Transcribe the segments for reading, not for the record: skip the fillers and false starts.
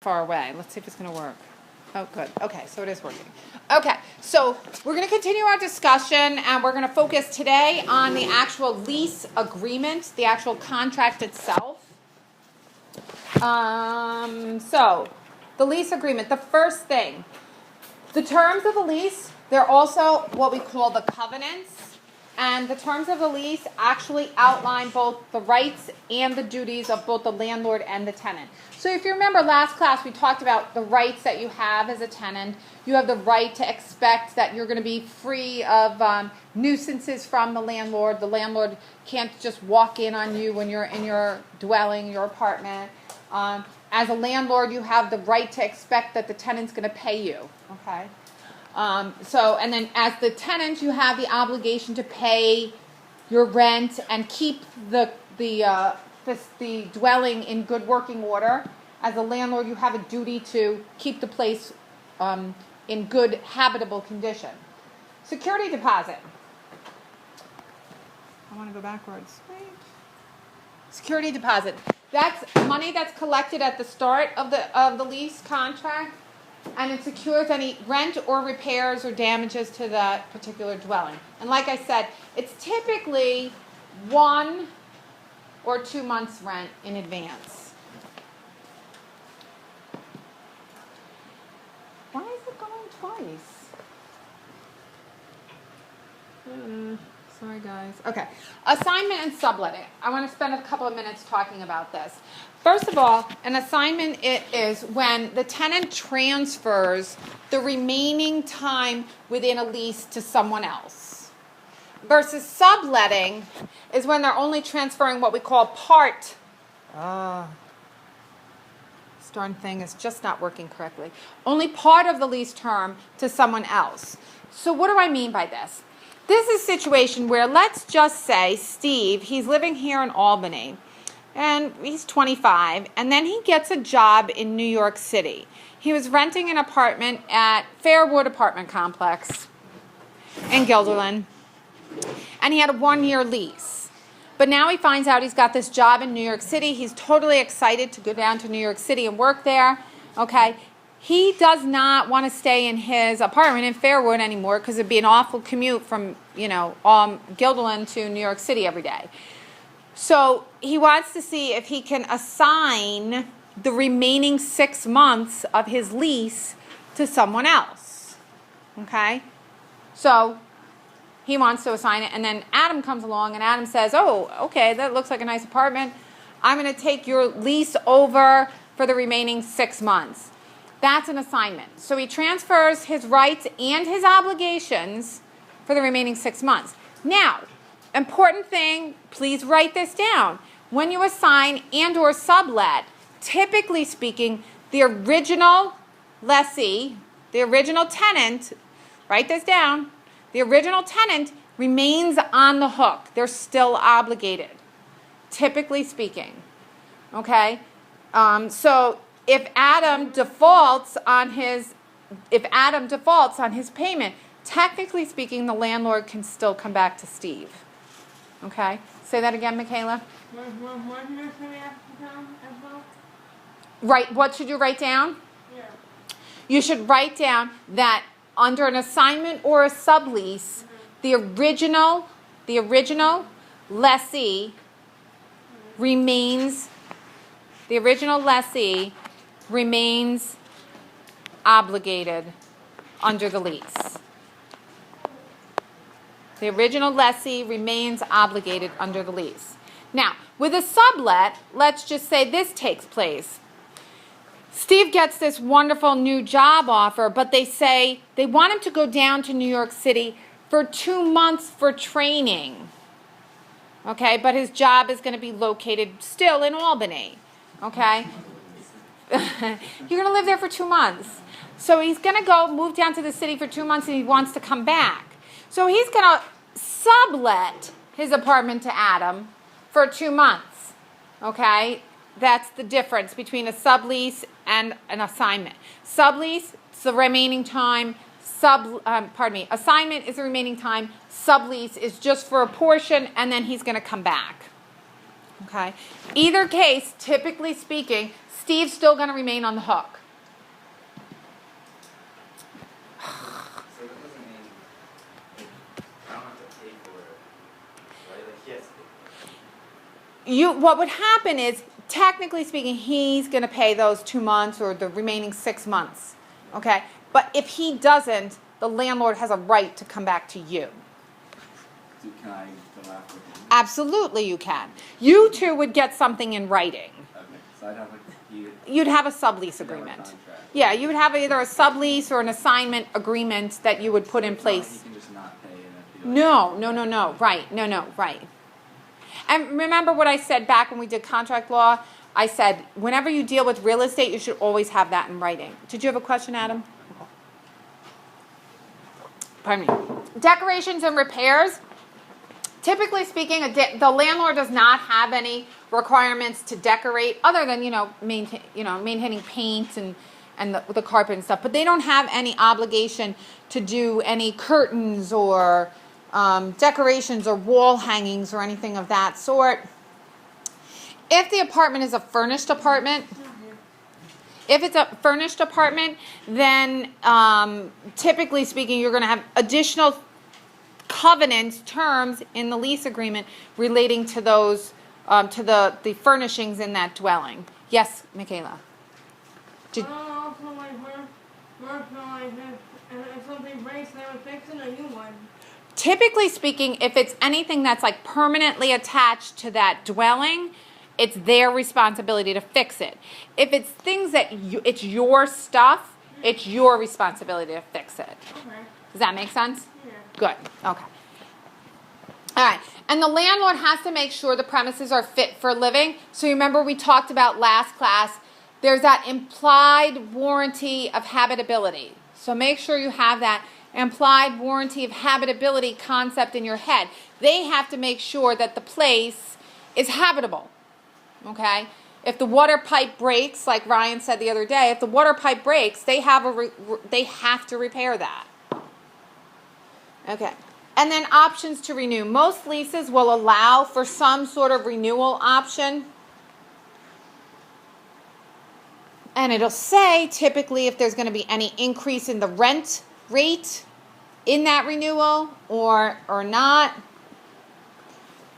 far away. Let's see if it's going to work. Oh, good. Okay, so it is working. Okay, so we're going to continue our discussion, and we're going to focus today on the actual lease agreement, the actual contract itself. So, the lease agreement, the first thing, the terms of the lease, they're also what we call the covenants. And the terms of the lease actually outline both the rights and the duties of both the landlord and the tenant. So if you remember last class, we talked about the rights that you have as a tenant. You have the right to expect that you're going to be free of nuisances from the landlord. The landlord can't just walk in on you when you're in your dwelling, your apartment. As a landlord, you have the right to expect that the tenant's going to pay you. Okay. And then as the tenant, you have the obligation to pay your rent and keep the dwelling in good working order. As a landlord, you have a duty to keep the place in good habitable condition. Security deposit. I want to go backwards. Wait. Security deposit. That's money that's collected at the start of the lease contract. And it secures any rent or repairs or damages to that particular dwelling. And like I said, it's typically 1 or 2 months' rent in advance. Why is it going twice? Sorry, guys. Okay. Assignment and subletting. I want to spend a couple of minutes talking about this. First of all, an assignment is when the tenant transfers the remaining time within a lease to someone else. Versus subletting is when they're only transferring what we call part. This darn thing is just not working correctly. Only part of the lease term to someone else. So what do I mean by this? This is a situation where, let's just say, Steve, he's living here in Albany, and he's 25, and then he gets a job in New York City. He was renting an apartment at Fairwood Apartment Complex in Guilderland, and he had a 1-year lease. But now he finds out he's got this job in New York City. He's totally excited to go down to New York City and work there, okay? He does not want to stay in his apartment in Fairwood anymore because it'd be an awful commute from, Guilderland to New York City every day. So he wants to see if he can assign the remaining 6 months of his lease to someone else. Okay? So he wants to assign it, and then Adam comes along, and Adam says, oh, okay, that looks like a nice apartment. I'm going to take your lease over for the remaining 6 months. That's an assignment. So he transfers his rights and his obligations for the remaining 6 months. Now, important thing, please write this down. When you assign and or sublet, typically speaking, the original lessee, the original tenant, write this down, the original tenant remains on the hook. They're still obligated, typically speaking. Okay? So if Adam defaults on his payment, technically speaking, the landlord can still come back to Steve. Okay? Say that again, Michaela. Right. What should you write down? Yeah. You should write down that under an assignment or a sublease, the original lessee remains obligated under the lease. The original lessee remains obligated under the lease. Now, with a sublet, let's just say this takes place. Steve gets this wonderful new job offer, but they say they want him to go down to New York City for 2 months for training. Okay, but his job is going to be located still in Albany. Okay? You're going to live there for 2 months. So he's going to move down to the city for 2 months, and he wants to come back. So he's going to sublet his apartment to Adam for 2 months. Okay? That's the difference between a sublease and an assignment. Sublease, it's the remaining time. Assignment is the remaining time. Sublease is just for a portion, and then he's going to come back. Okay? Either case, typically speaking, Steve's still going to remain on the hook. So that doesn't mean I don't have to pay for it, right? Like he has to pay for it. What would happen is, technically speaking, he's going to pay those 2 months or the remaining 6 months. Okay? But if he doesn't, the landlord has a right to come back to you. So can I go after him? Absolutely, you can. You two would get something in writing. Okay, so I'd have like You'd have a sublease agreement. Yeah, you would have either a sublease or an assignment agreement that you would put in place. He can just not pay and if No. Right. And remember what I said back when we did contract law? I said, whenever you deal with real estate, you should always have that in writing. Did you have a question, Adam? Pardon me. Decorations and repairs. Typically speaking, the landlord does not have any requirements to decorate other than, maintaining paint and the carpet and stuff. But they don't have any obligation to do any curtains or decorations or wall hangings or anything of that sort. If the apartment is a furnished apartment, then typically speaking, you're going to have additional covenant terms in the lease agreement relating to those, to the furnishings in that dwelling. Yes, Michaela? Also, like, if something breaks, they would fix it, or you would? Typically speaking, if it's anything that's like permanently attached to that dwelling, it's their responsibility to fix it. If it's things that it's your stuff, it's your responsibility to fix it. Okay. Does that make sense? Yeah. Good. Okay. All right. And the landlord has to make sure the premises are fit for living. So remember we talked about last class, there's that implied warranty of habitability. So make sure you have that implied warranty of habitability concept in your head. They have to make sure that the place is habitable. Okay? If the water pipe breaks, like Ryan said the other day, if the water pipe breaks, they have to repair that. Okay. And then options to renew. Most leases will allow for some sort of renewal option. And it'll say typically if there's going to be any increase in the rent rate in that renewal or not.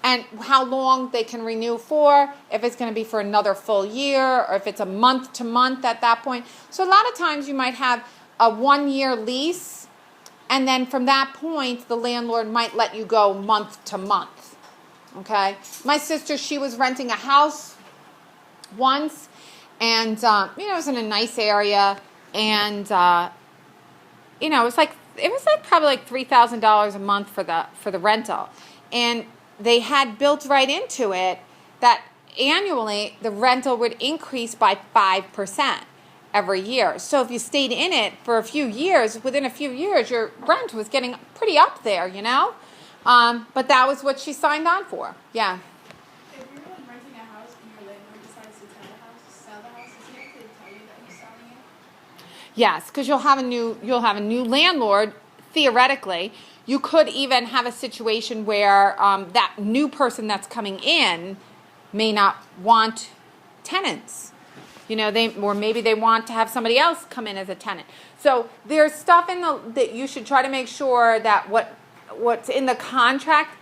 And how long they can renew for, if it's going to be for another full year or if it's a month to month at that point. So a lot of times you might have a 1-year lease, and then from that point the landlord might let you go month to month. Okay? My sister, she was renting a house once, and it was in a nice area, and it was like probably like $3,000 a month for the rental, and they had built right into it that annually the rental would increase by 5% every year. So if you stayed in it for a few years, within a few years, your rent was getting pretty up there, But that was what she signed on for. Yeah. If you're renting a house and your landlord decides to sell the house, does he have to tell you that he's selling it? Yes, because you'll have a new landlord. Theoretically, you could even have a situation where that new person that's coming in may not want tenants. Maybe they want to have somebody else come in as a tenant. So there's stuff that you should try to make sure that what's in the contract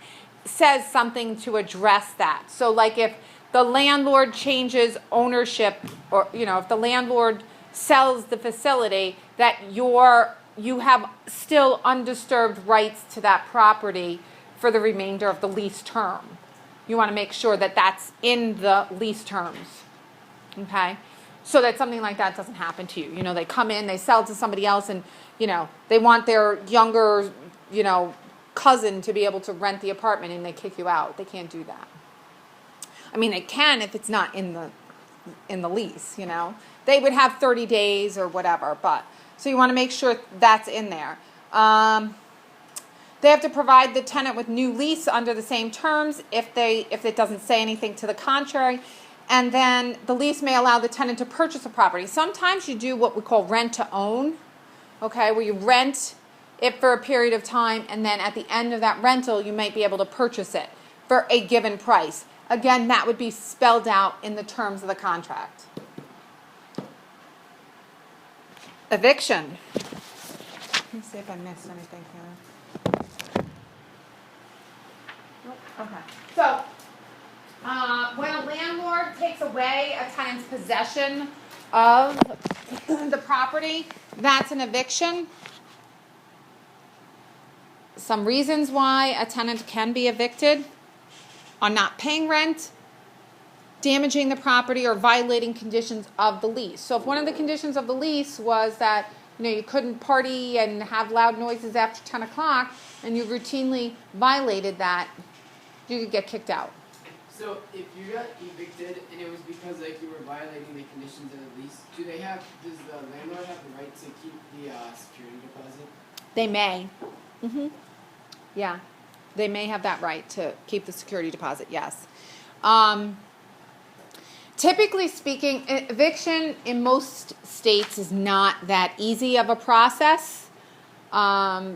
says something to address that. So like if the landlord changes ownership, or if the landlord sells the facility, that you have still undisturbed rights to that property for the remainder of the lease term. You want to make sure that that's in the lease terms, okay? So that something like that doesn't happen to you. They come in, they sell to somebody else, and, they want their younger, cousin to be able to rent the apartment, and they kick you out. They can't do that. I mean, they can if it's not in the lease, They would have 30 days or whatever, but... So you want to make sure that's in there. They have to provide the tenant with new lease under the same terms if it doesn't say anything to the contrary. And then the lease may allow the tenant to purchase a property. Sometimes you do what we call rent to own, okay, where you rent it for a period of time, and then at the end of that rental, you might be able to purchase it for a given price. Again, that would be spelled out in the terms of the contract. Eviction. Let me see if I missed anything here. Nope. Okay. So, when a landlord takes away a tenant's possession of the property, that's an eviction. Some reasons why a tenant can be evicted are not paying rent, damaging the property, or violating conditions of the lease. So if one of the conditions of the lease was that you couldn't party and have loud noises after 10 o'clock, and you routinely violated that, you could get kicked out. So if you got evicted and it was because you were violating the conditions of the lease, does the landlord have the right to keep the security deposit? They may. Yeah. They may have that right to keep the security deposit, yes. Typically speaking, eviction in most states is not that easy of a process.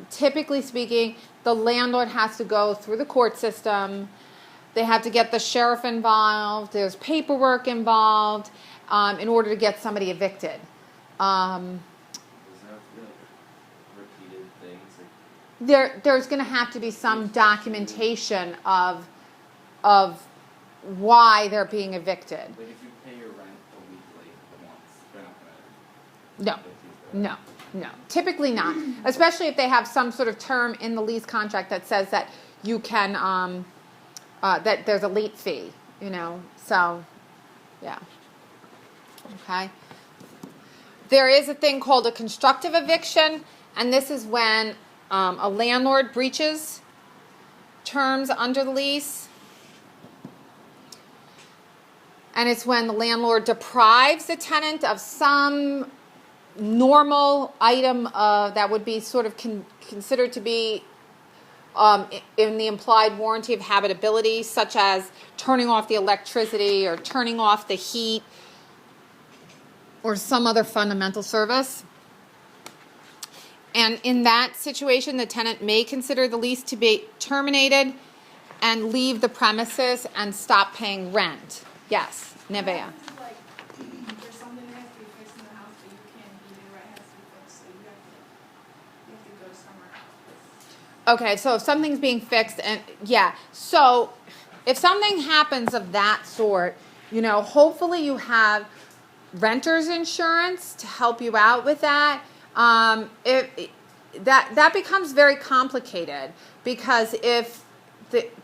Typically speaking, the landlord has to go through the court system. They have to get the sheriff involved. There's paperwork involved in order to get somebody evicted. Doesn't have to be like repeated things. There's going to have to be some documentation of why they're being evicted. Like if you pay your rent a week late once, they're not gonna. No. Typically not. Especially if they have some sort of term in the lease contract that says that you can, that there's a late fee, So, yeah. Okay. There is a thing called a constructive eviction, and this is when a landlord breaches terms under the lease. And it's when the landlord deprives the tenant of some normal item that would be sort of considered to be in the implied warranty of habitability, such as turning off the electricity or turning off the heat or some other fundamental service. And in that situation, the tenant may consider the lease to be terminated and leave the premises and stop paying rent. Yes, Nevea. There's something that has to be fixed in the house, but you can't be there, right? It has to be fixed, so you have to go somewhere else. Okay, so if something's being fixed, so if something happens of that sort, hopefully you have renter's insurance to help you out with that. That becomes very complicated because if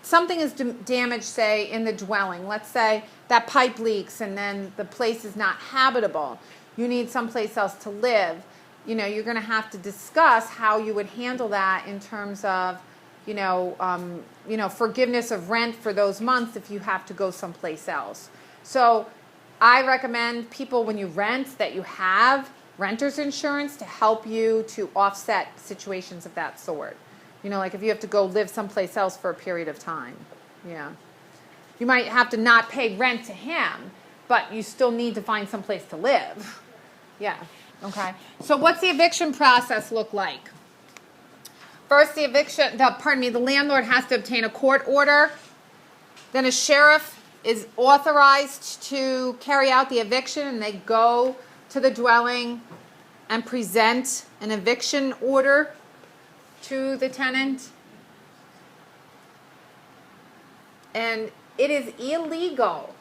something is damaged, say, in the dwelling, let's say that pipe leaks and then the place is not habitable, you need someplace else to live, you're going to have to discuss how you would handle that in terms of, forgiveness of rent for those months if you have to go someplace else. So I recommend people, when you rent, that you have renter's insurance to help you to offset situations of that sort. Like if you have to go live someplace else for a period of time. Yeah. You might have to not pay rent to him, but you still need to find someplace to live. Yeah. Okay. So what's the eviction process look like? First, the landlord has to obtain a court order. Then a sheriff is authorized to carry out the eviction, and they go to the dwelling and present an eviction order to the tenant. And it is illegal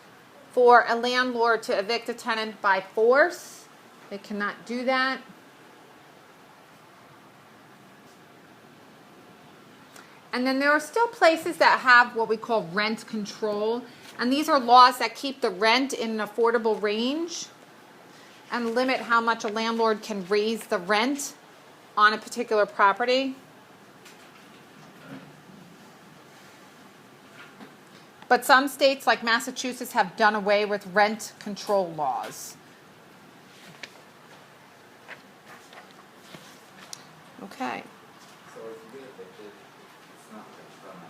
for a landlord to evict a tenant by force. They cannot do that. And then there are still places that have what we call rent control. And these are laws that keep the rent in an affordable range and limit how much a landlord can raise the rent on a particular property. But some states, like Massachusetts, have done away with rent control laws. Okay. So if you get evicted, it's not like a crime.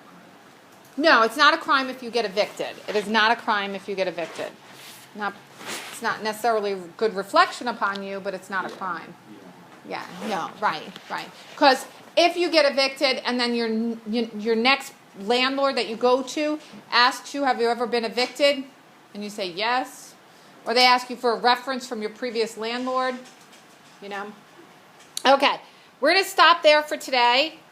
No, it's not a crime if you get evicted. It is not a crime if you get evicted. It's not necessarily a good reflection upon you, but it's not a crime. Right. Because if you get evicted and then your next landlord that you go to asks you, have you ever been evicted? And you say yes. Or they ask you for a reference from your previous landlord, you know. Okay, we're going to stop there for today.